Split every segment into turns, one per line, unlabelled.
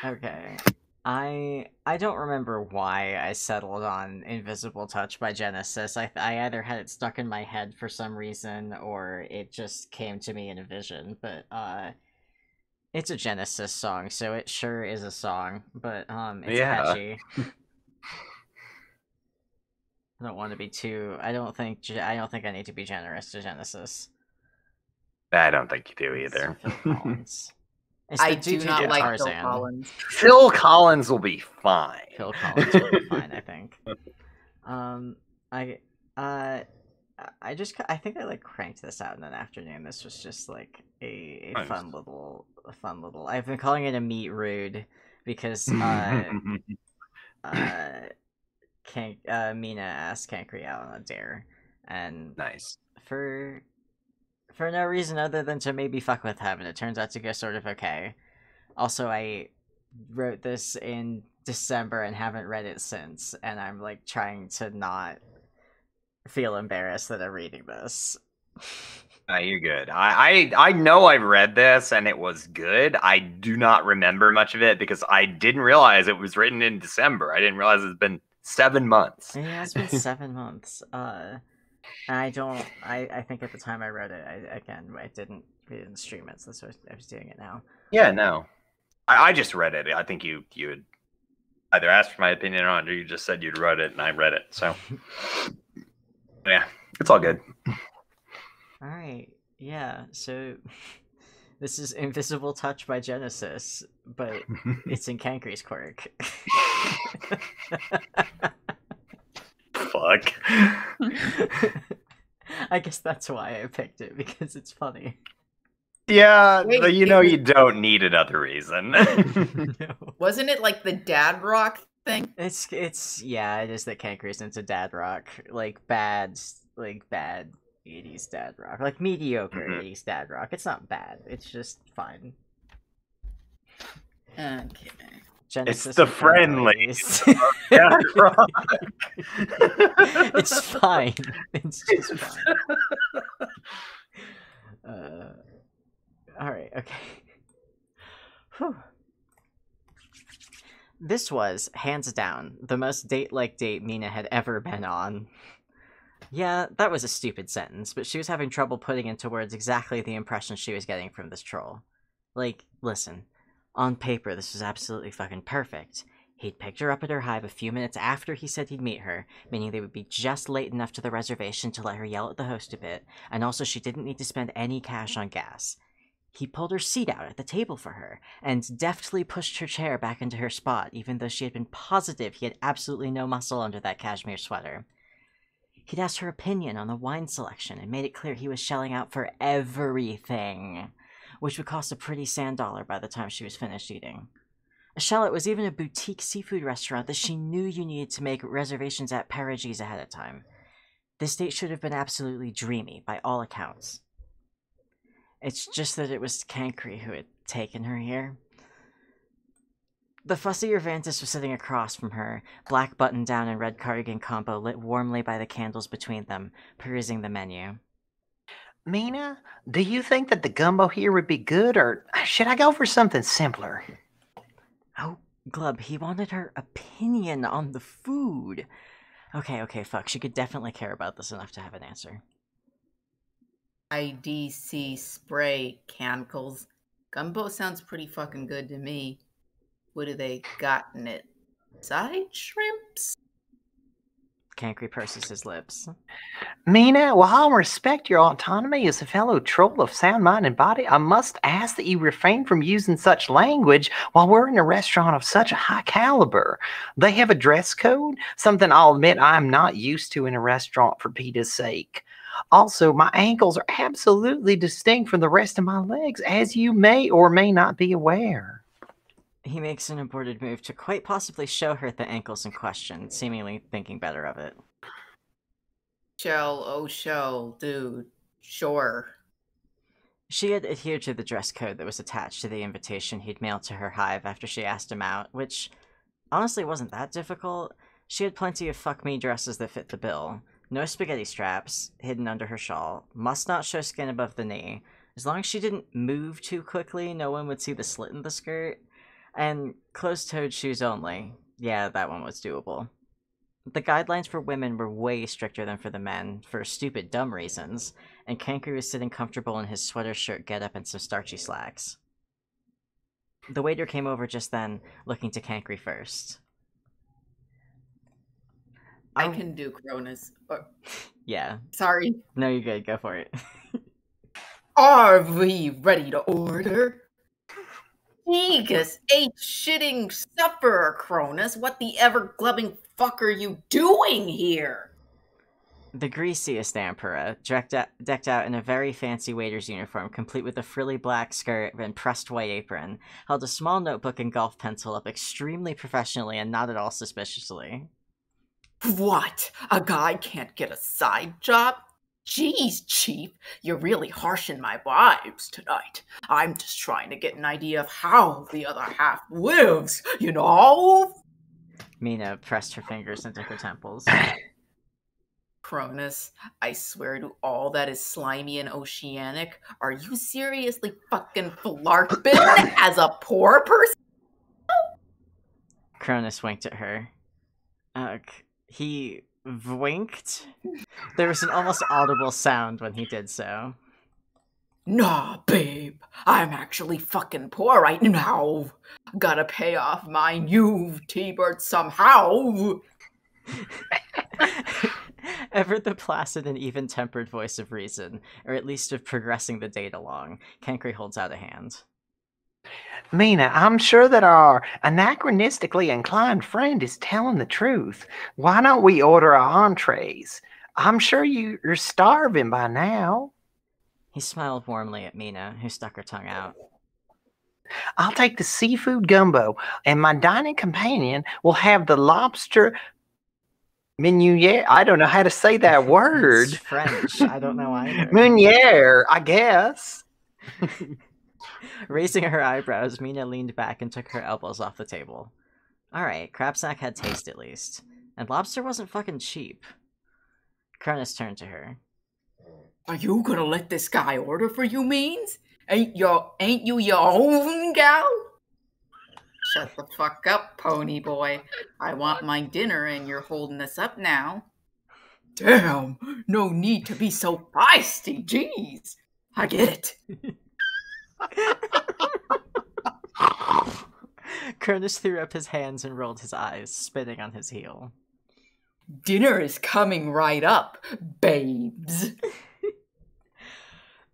Okay. I don't remember why I settled on Invisible Touch by Genesis. I either had it stuck in my head for some reason or it just came to me in a vision, but it's a Genesis song, so it sure is a song, but it's
Yeah.
catchy. I don't want to be too I don't think I need to be generous to Genesis.
I don't think you do
It's
either.
Phil Collins. It's
I
the dude
do
who
not
did
like Phil
Tarzan.
Collins.
Phil Collins will be fine.
Phil Collins will be fine, I think. Um, I, uh, I think I like cranked this out in an afternoon. This was just like a
Nice.
fun little. I've been calling it a meet rude because Mina asked Kankri out on a dare, and
Nice.
for no reason other than to maybe fuck with him, and it turns out to go sort of okay. Also, I wrote this in December and haven't read it since, and I'm like trying to not feel embarrassed that I'm reading this.
You're good. I know I've read this and it was good. I do not remember much of it because I didn't realize it was written in December. I didn't realize it's been 7 months.
Yeah, it's been 7 months. I don't. I think at the time I wrote it, I didn't stream it, so that's why I was doing it now.
Yeah, no. I just read it. I think you had either asked for my opinion on it or you just said you'd read it and I read it. So yeah, it's all good.
All right. Yeah. So this is Invisible Touch by Genesis, but it's in Kankri's quirk.
Fuck.
I guess that's why I picked it, because it's funny.
Yeah,
Wait,
you know you don't need another reason.
No.
Wasn't it like the dad rock thing?
It's yeah, it is that Kankri's into dad rock, like bad 80s dad rock, like mediocre 80s dad rock. It's not bad. It's just fine.
Okay.
Genesis
It's the
are
friendly.
dad
rock.
It's fine. It's just fine. All right. Okay. Whew. This was, hands down, the most date-like date Mina had ever been on. Yeah, that was a stupid sentence, but she was having trouble putting into words exactly the impression she was getting from this troll. Like, listen, on paper this was absolutely fucking perfect. He'd picked her up at her hive a few minutes after he said he'd meet her, meaning they would be just late enough to the reservation to let her yell at the host a bit, and also she didn't need to spend any cash on gas. He pulled her seat out at the table for her, and deftly pushed her chair back into her spot, even though she had been positive he had absolutely no muscle under that cashmere sweater. He'd asked her opinion on the wine selection and made it clear he was shelling out for everything, which would cost a pretty sand dollar by the time she was finished eating. Shallot was even a boutique seafood restaurant that she knew you needed to make reservations at Perigis ahead of time. This date should have been absolutely dreamy, by all accounts. It's just that it was Kankri who had taken her here. The fussy Urvantis was sitting across from her, black button-down and red cardigan combo lit warmly by the candles between them, perusing the menu.
Mina, do you think that the gumbo here would be good, or should I go for something simpler?
Oh, Glub, he wanted her opinion on the food. Okay, fuck, she could definitely care about this enough to have an answer.
IDC spray cankles. Gumbo sounds pretty fucking good to me. What do they got in it? Side shrimps?
Kankri purses his lips.
Mina, while I respect your autonomy as a fellow troll of sound mind and body, I must ask that you refrain from using such language while we're in a restaurant of such a high caliber. They have a dress code, something I'll admit I'm not used to in a restaurant for Peter's sake. Also, my ankles are absolutely distinct from the rest of my legs, as you may or may not be aware.
He makes an aborted move to quite possibly show her the ankles in question, seemingly thinking better of it.
Shell, dude. Sure.
She had adhered to the dress code that was attached to the invitation he'd mailed to her hive after she asked him out, which honestly wasn't that difficult. She had plenty of fuck-me dresses that fit the bill. No spaghetti straps, hidden under her shawl, must not show skin above the knee. As long as she didn't move too quickly, no one would see the slit in the skirt. And closed-toed shoes only. Yeah, that one was doable. The guidelines for women were way stricter than for the men, for stupid, dumb reasons, and Kankri was sitting comfortable in his sweater shirt getup and some starchy slacks. The waiter came over just then, looking to Kankri first.
I can do Cronus.
Yeah.
Sorry.
No, you're good. Go for it.
Are we ready to order? Jesus, a shitting supper, Cronus. What the ever-glubbing fuck are you doing here?
The greasiest Emperor, decked out in a very fancy waiter's uniform, complete with a frilly black skirt and pressed white apron, held a small notebook and golf pencil up extremely professionally and not at all suspiciously.
What? A guy can't get a side job? Jeez, Chief, you're really harshing my vibes tonight. I'm just trying to get an idea of how the other half lives, you know?
Meenah pressed her fingers into her temples.
Cronus, I swear to all that is slimy and oceanic, are you seriously fucking flarping as a poor person?
Cronus winked at her. He winked? There was an almost audible sound when he did so.
Nah, babe, I'm actually fucking poor right now. Gotta pay off my new T-bird somehow.
Ever the placid and even-tempered voice of reason, or at least of progressing the date along, Kankri holds out a hand.
Meenah, I'm sure that our anachronistically inclined friend is telling the truth. Why don't we order our entrees? I'm sure you're starving by now.
He smiled warmly at Meenah, who stuck her tongue out.
I'll take the seafood gumbo, and my dining companion will have the lobster meuniere. I don't know how to say that word.
It's French. I don't know either.
Meuniere, I guess.
Raising her eyebrows, Meenah leaned back and took her elbows off the table. Alright, crab snack had taste at least. And lobster wasn't fucking cheap. Cronus turned to her.
Are you gonna let this guy order for you, Means? Ain't you your own gal? Shut the fuck up, pony boy. I want my dinner and you're holding us up now. Damn, no need to be so feisty, jeez. I get it.
Cronus threw up his hands and rolled his eyes, spitting on his heel.
Dinner is coming right up, babes.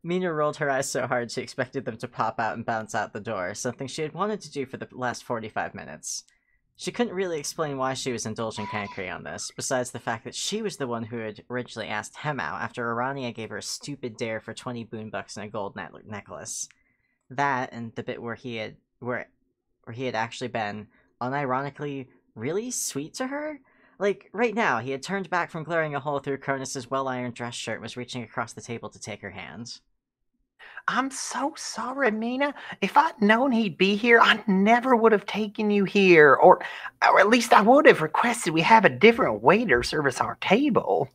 Meenah rolled her eyes so hard she expected them to pop out and bounce out the door, something she had wanted to do for the last 45 minutes. She couldn't really explain why she was indulging Kankri on this, besides the fact that she was the one who had originally asked him out after Arania gave her a stupid dare for 20 boonbucks and a gold necklace. That, and the bit where he had actually been, unironically, really sweet to her? Like, right now, he had turned back from glaring a hole through Cronus's well-ironed dress shirt and was reaching across the table to take her hand.
I'm so sorry, Meenah. If I'd known he'd be here, I never would have taken you here. Or at least I would have requested we have a different waiter service our table.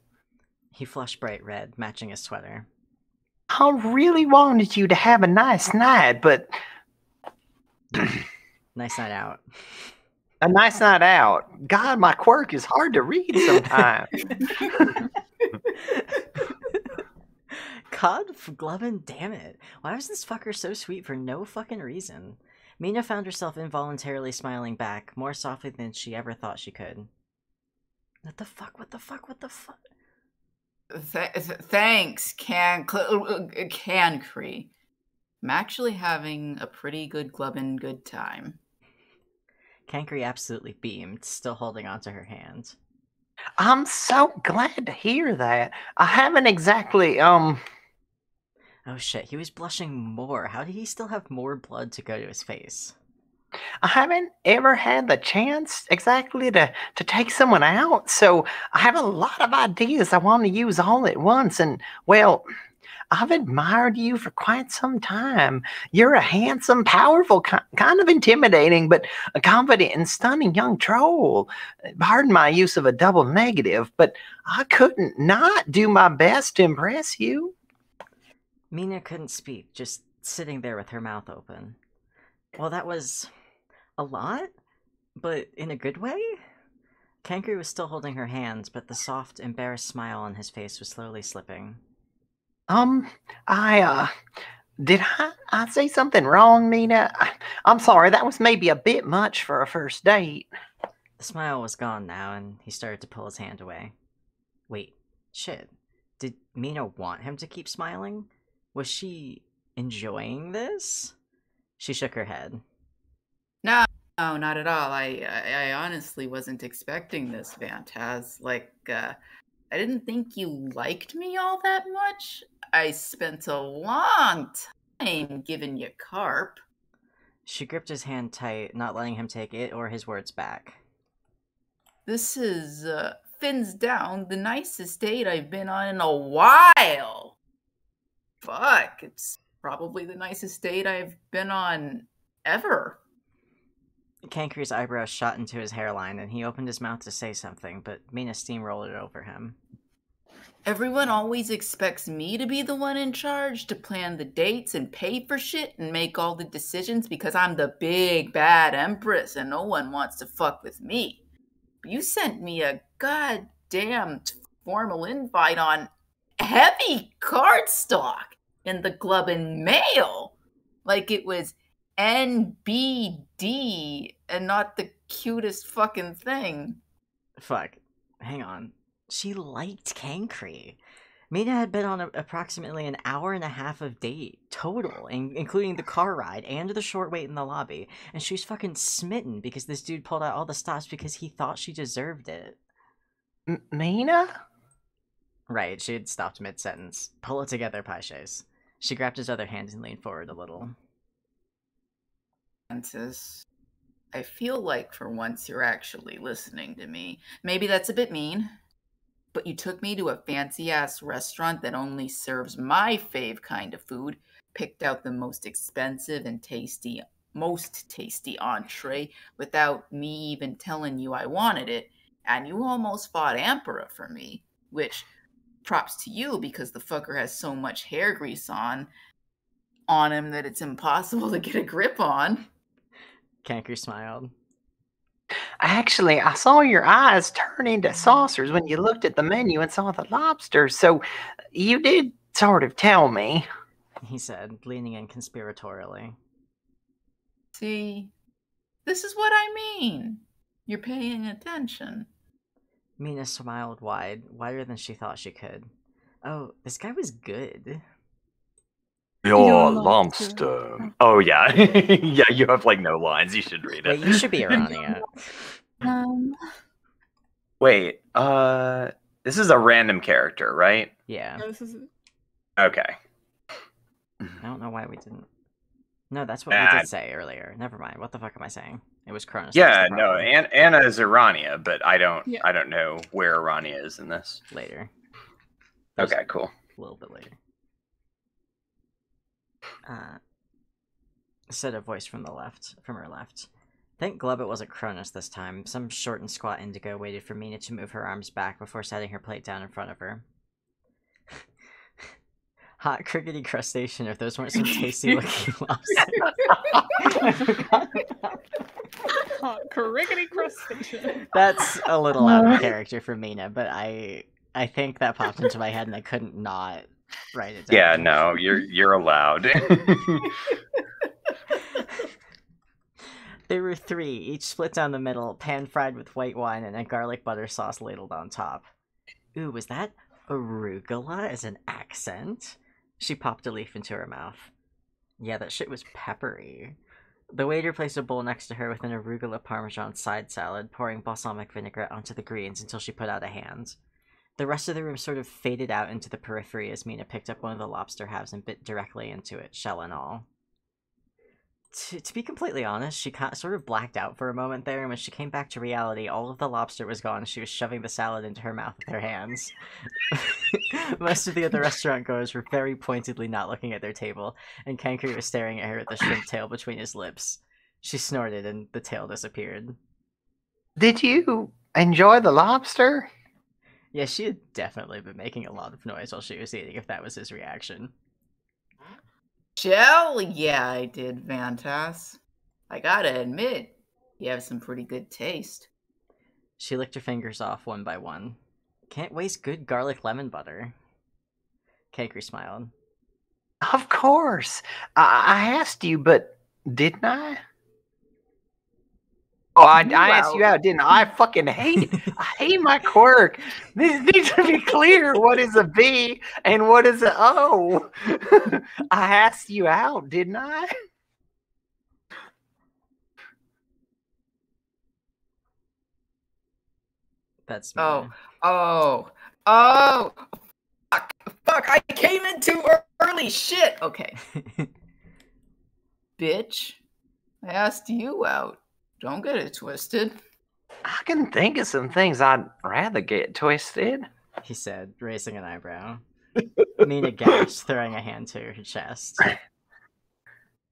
He flushed bright red, matching his sweater.
I really wanted you to have a nice night, but...
Nice night out.
A nice night out. God, my quirk is hard to read sometimes.
God, Glovin, damn it. Why was this fucker so sweet for no fucking reason? Meenah found herself involuntarily smiling back, more softly than she ever thought she could. What the fuck? What the fuck? What the fuck?
Thanks, Kankri. I'm actually having a pretty good glubbin' good time.
Kankri absolutely beamed, still holding onto her hand.
I'm so glad to hear that. I haven't exactly,
Oh shit, he was blushing more. How did he still have more blood to go to his face?
I haven't ever had the chance exactly to take someone out, so I have a lot of ideas I want to use all at once, and, well, I've admired you for quite some time. You're a handsome, powerful, kind of intimidating, but a confident and stunning young troll. Pardon my use of a double negative, but I couldn't not do my best to impress you.
Meenah couldn't speak, just sitting there with her mouth open. Well, that was... A lot? But in a good way? Kankri was still holding her hands, but the soft, embarrassed smile on his face was slowly slipping.
I, did I say something wrong, Meenah? I'm sorry, that was maybe a bit much for a first date.
The smile was gone now, and he started to pull his hand away. Wait, shit. Did Meenah want him to keep smiling? Was she enjoying this? She shook her head.
No, not at all. I honestly wasn't expecting this, Vantaz. I didn't think you liked me all that much. I spent a long time giving you carp.
She gripped his hand tight, not letting him take it or his words back.
This is, fins down, the nicest date I've been on in a while. Fuck, it's probably the nicest date I've been on ever.
Kankri's eyebrows shot into his hairline, and he opened his mouth to say something, but Meenah steamrolled it over him.
Everyone always expects me to be the one in charge, to plan the dates and pay for shit and make all the decisions because I'm the big bad empress and no one wants to fuck with me. But you sent me a goddamn formal invite on heavy cardstock in the Globe and Mail. Like it was NBD and not the cutest fucking thing.
Fuck. Hang on. She liked Kankri. Meenah had been on approximately an hour and a half of date total, including the car ride and the short wait in the lobby, and she's fucking smitten because this dude pulled out all the stops because he thought she deserved it.
Meenah?
Right, she had stopped mid-sentence. Pull it together, Paishes. She grabbed his other hand and leaned forward a little.
Francis, I feel like for once you're actually listening to me. Maybe that's a bit mean, but you took me to a fancy-ass restaurant that only serves my fave kind of food, picked out the most expensive and most tasty entree without me even telling you I wanted it, and you almost fought Emperor for me, which, props to you because the fucker has so much hair grease on him that it's impossible to get a grip on.
Kankri smiled.
Actually, I saw your eyes turn into saucers when you looked at the menu and saw the lobster, so you did sort of tell me,
he said, leaning in conspiratorially.
See, this is what I mean. You're paying attention.
Meenah smiled wider than she thought she could. Oh, this guy was good.
Your lobster. Oh, yeah. Yeah, you have, like, no lines. You should read it.
Wait, you should be Irania.
Wait, this is a random character, right?
Yeah.
No, this is...
Okay.
I don't know why we didn't... No, that's what we did say earlier. Never mind. What the fuck am I saying? It was Cronus.
Yeah, no, Anna is Irania, but I don't know where Irania is in this.
Later.
Okay, cool.
A little bit later. Said a voice from her left. Thank Glub it wasn't Cronus this time. Some short and squat indigo waited for Meenah to move her arms back before setting her plate down in front of her. Hot crickety crustacean, if those weren't some tasty looking lobsters. I forgot about that.
Hot crickety crustacean.
That's a little out of character for Meenah, but I think that popped into my head and I couldn't not write it down.
Yeah, no, you're allowed.
There were 3, each split down the middle, pan-fried with white wine and a garlic butter sauce ladled on top. Ooh, was that arugula as an accent? She popped a leaf into her mouth. Yeah, that shit was peppery. The waiter placed a bowl next to her with an arugula parmesan side salad, pouring balsamic vinaigrette onto the greens until she put out a hand. The rest of the room sort of faded out into the periphery as Meenah picked up one of the lobster halves and bit directly into it, shell and all. To be completely honest, she sort of blacked out for a moment there, and when she came back to reality, all of the lobster was gone and she was shoving the salad into her mouth with her hands. Most of the other restaurant goers were very pointedly not looking at their table, and Kankri was staring at her with the shrimp tail between his lips. She snorted and the tail disappeared.
Did you enjoy the lobster?
Yeah, she had definitely been making a lot of noise while she was eating, if that was his reaction.
Hell yeah, I did, Vantas. I gotta admit, You have some pretty good taste.
She licked her fingers off one by one. Can't waste good garlic lemon butter. Kankri smiled.
Of course. I asked you, but didn't I? Oh, I asked you out, didn't I? I fucking hate my quirk. This needs to be clear. What is a B and what is a O? I asked you out, didn't I?
That's
Oh,
Meenah.
fuck, I came in too early, shit. Okay. Bitch, I asked you out. Don't get it twisted.
I can think of some things I'd rather get twisted.
He said, raising an eyebrow. Meenah gasped, throwing a hand to her chest.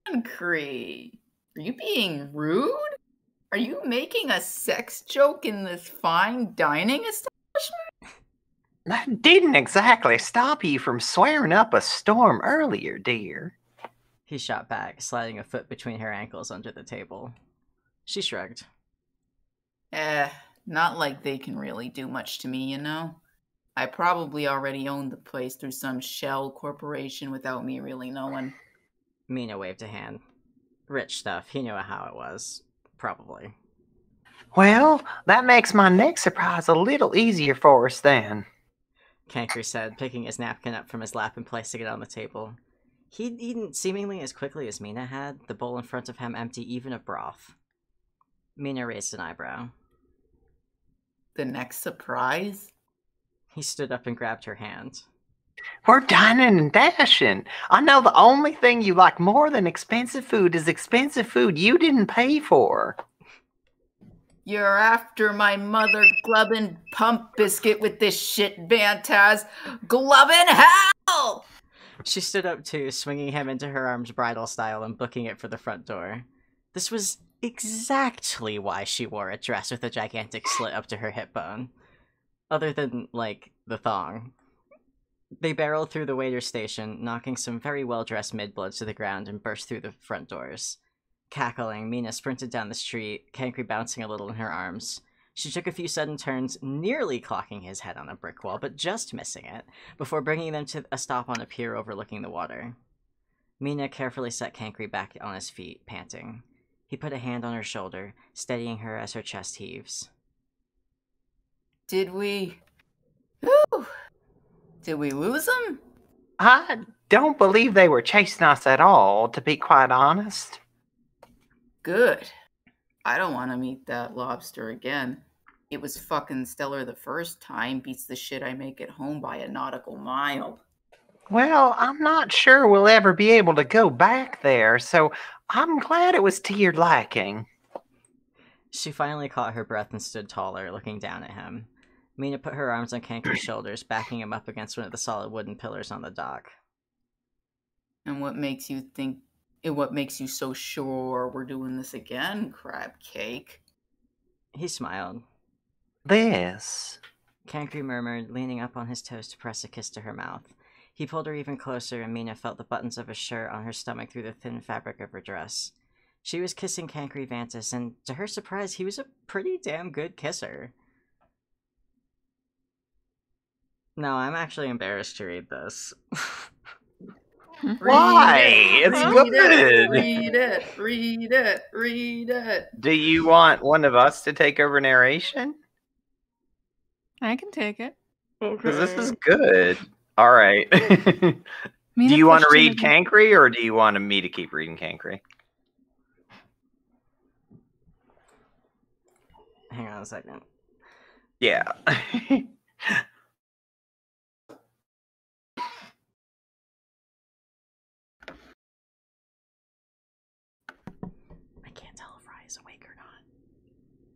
Kankri, are you being rude? Are you making a sex joke in this fine dining establishment?
That didn't exactly stop you from swearing up a storm earlier, dear.
He shot back, sliding a foot between her ankles under the table. She shrugged.
Not like they can really do much to me, you know? I probably already owned the place through some shell corporation without me really knowing.
Meenah waved a hand. Rich stuff, he knew how it was. Probably.
Well, that makes my next surprise a little easier for us then.
Kankri said, picking his napkin up from his lap and placing it on the table. He'd eaten seemingly as quickly as Meenah had, the bowl in front of him empty even of broth. Meenah raised an eyebrow.
The next surprise?
He stood up and grabbed her hand.
We're dining and dashing. I know the only thing you like more than expensive food is expensive food you didn't pay for.
You're after my mother glubbin' pump biscuit with this shit, Vantaz. Glubbin' hell!
She stood up too, swinging him into her arms bridal style and booking it for the front door. This was exactly why she wore a dress with a gigantic slit up to her hip bone. Other than, like, the thong. They barreled through the waiter station, knocking some very well-dressed mid-bloods to the ground and burst through the front doors. Cackling, Meenah sprinted down the street, Kankri bouncing a little in her arms. She took a few sudden turns, nearly clocking his head on a brick wall, but just missing it, before bringing them to a stop on a pier overlooking the water. Meenah carefully set Kankri back on his feet, panting. He put a hand on her shoulder, steadying her as her chest heaves.
Did we lose them?
I don't believe they were chasing us at all, to be quite honest.
Good. I don't want to meet that lobster again. It was fucking stellar the first time, beats the shit I make at home by a nautical mile.
Well, I'm not sure we'll ever be able to go back there, so I'm glad it was to your liking.
She finally caught her breath and stood taller, looking down at him. Meenah put her arms on Kankri's shoulders, backing him up against one of the solid wooden pillars on the dock.
And what makes you so sure we're doing this again, crab cake?
He smiled.
This.
Kankri murmured, leaning up on his toes to press a kiss to her mouth. He pulled her even closer, and Meenah felt the buttons of his shirt on her stomach through the thin fabric of her dress. She was kissing Kankri Vantas, and to her surprise, he was a pretty damn good kisser. No, I'm actually embarrassed to read this.
Why? It's good.
Read it.
Do you want one of us to take over narration?
I can take it.
Because this is good. All right. Do
Meenah
you want to
pushed
read
him in-
Kankri, or do you want me to keep reading Kankri?
Hang on a second.
Yeah.
I can't tell if Rye is awake or not.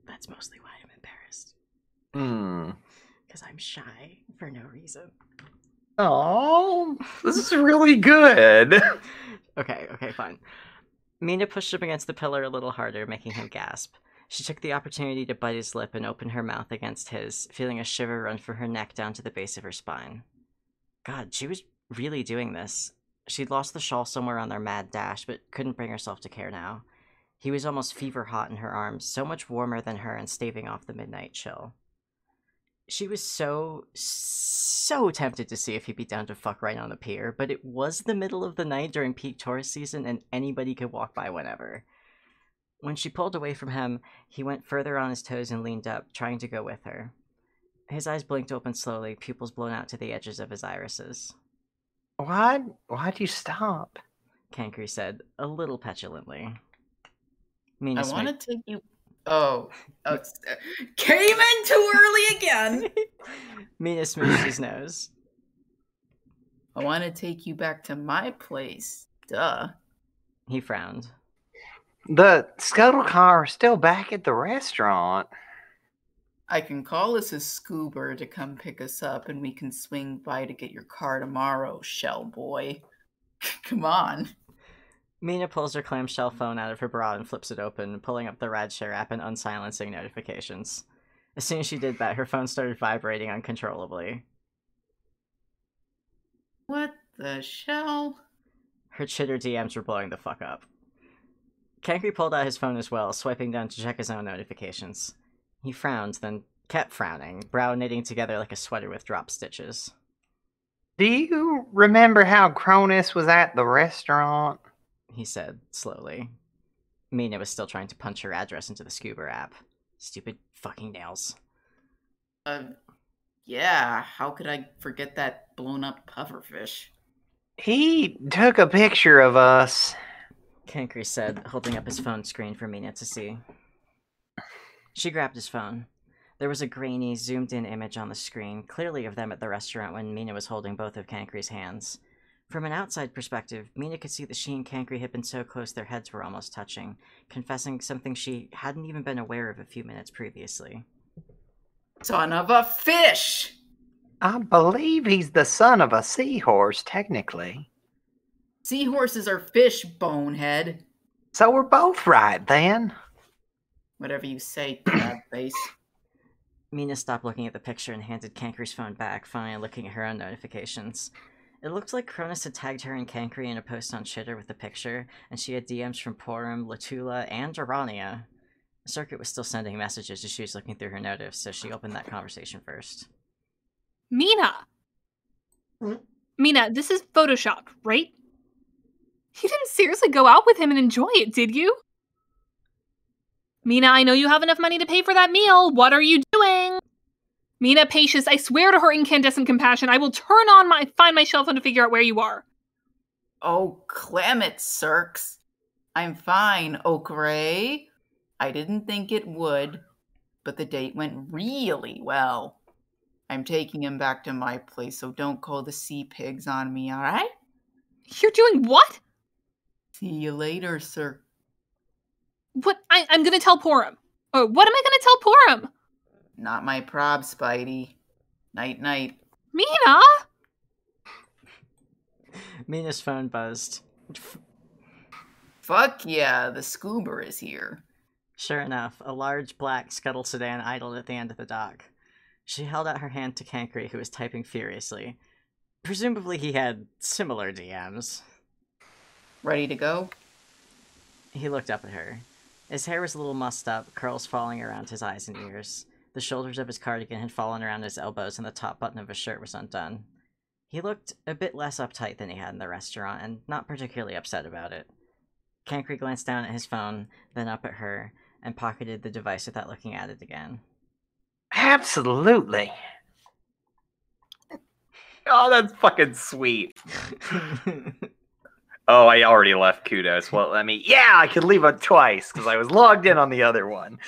That's mostly why I'm embarrassed. Because I'm shy for no reason.
Oh, this is really good.
Okay, fine. Meenah pushed him against the pillar a little harder, making him gasp. She took the opportunity to bite his lip and open her mouth against his, feeling a shiver run from her neck down to the base of her spine. God, she was really doing this. She'd lost the shawl somewhere on their mad dash, but couldn't bring herself to care now. He was almost fever hot in her arms, so much warmer than her and staving off the midnight chill. She was so tempted to see if he'd be down to fuck right on the pier, but it was the middle of the night during peak tourist season and anybody could walk by whenever. When she pulled away from him, he went further on his toes and leaned up, trying to go with her. His eyes blinked open slowly, pupils blown out to the edges of his irises.
Why'd you stop?
Kankri said, a little petulantly.
I want to take you... Oh, came in too early again!
Meenah smoothed his nose.
I want to take you back to my place. Duh.
He frowned.
The scuttle car is still back at the restaurant.
I can call us a scuba to come pick us up and we can swing by to get your car tomorrow, shell boy. Come on.
Meenah pulls her clamshell phone out of her bra and flips it open, pulling up the rideshare app and unsilencing notifications. As soon as she did that, her phone started vibrating uncontrollably.
What the shell?
Her chitter DMs were blowing the fuck up. Kankri pulled out his phone as well, swiping down to check his own notifications. He frowned, then kept frowning, brow knitting together like a sweater with drop stitches.
Do you remember how Cronus was at the restaurant?
He said, slowly. Meenah was still trying to punch her address into the scuba app. Stupid fucking nails.
Yeah, how could I forget that blown-up pufferfish?
He took a picture of us.
Kankri said, holding up his phone screen for Meenah to see. She grabbed his phone. There was a grainy, zoomed-in image on the screen, clearly of them at the restaurant when Meenah was holding both of Kankri's hands. From an outside perspective, Meenah could see that she and Kankri had been so close their heads were almost touching, confessing something she hadn't even been aware of a few minutes previously.
Son of a fish!
I believe he's the son of a seahorse, technically.
Seahorses are fish, bonehead.
So we're both right, then.
Whatever you say, crabface.
Meenah stopped looking at the picture and handed Kankri's phone back, finally looking at her own notifications. It looked like Cronus had tagged her and Kankri in a post on Shitter with the picture, and she had DMs from Porum, Latula, and Arania. Circuit was still sending messages as she was looking through her notifs, so she opened that conversation first.
Meenah! Meenah, this is Photoshopped, right? You didn't seriously go out with him and enjoy it, did you? Meenah, I know you have enough money to pay for that meal. What are you doing? Meenah, Patience, I swear to her incandescent compassion, I will find my cell phone to figure out where you are.
Oh, clam it, Cirques. I'm fine, Okray. I didn't think it would, but the date went really well. I'm taking him back to my place, so don't call the sea pigs on me, alright?
You're doing what?
See you later, sir.
What? I'm gonna tell Porum. Oh, what am I gonna tell Porum?
Not my prob, Spidey. Night-night.
Meenah!
Meenah's phone buzzed.
Fuck yeah, the scuba is here.
Sure enough, a large black scuttle sedan idled at the end of the dock. She held out her hand to Kankri, who was typing furiously. Presumably he had similar DMs.
Ready to go?
He looked up at her. His hair was a little mussed up, curls falling around his eyes and ears. The shoulders of his cardigan had fallen around his elbows and the top button of his shirt was undone. He looked a bit less uptight than he had in the restaurant, and not particularly upset about it. Kankri glanced down at his phone, then up at her, and pocketed the device without looking at it again.
Absolutely.
Oh, that's fucking sweet. Oh, I already left Kudos. Well, I could leave it twice, because I was logged in on the other one.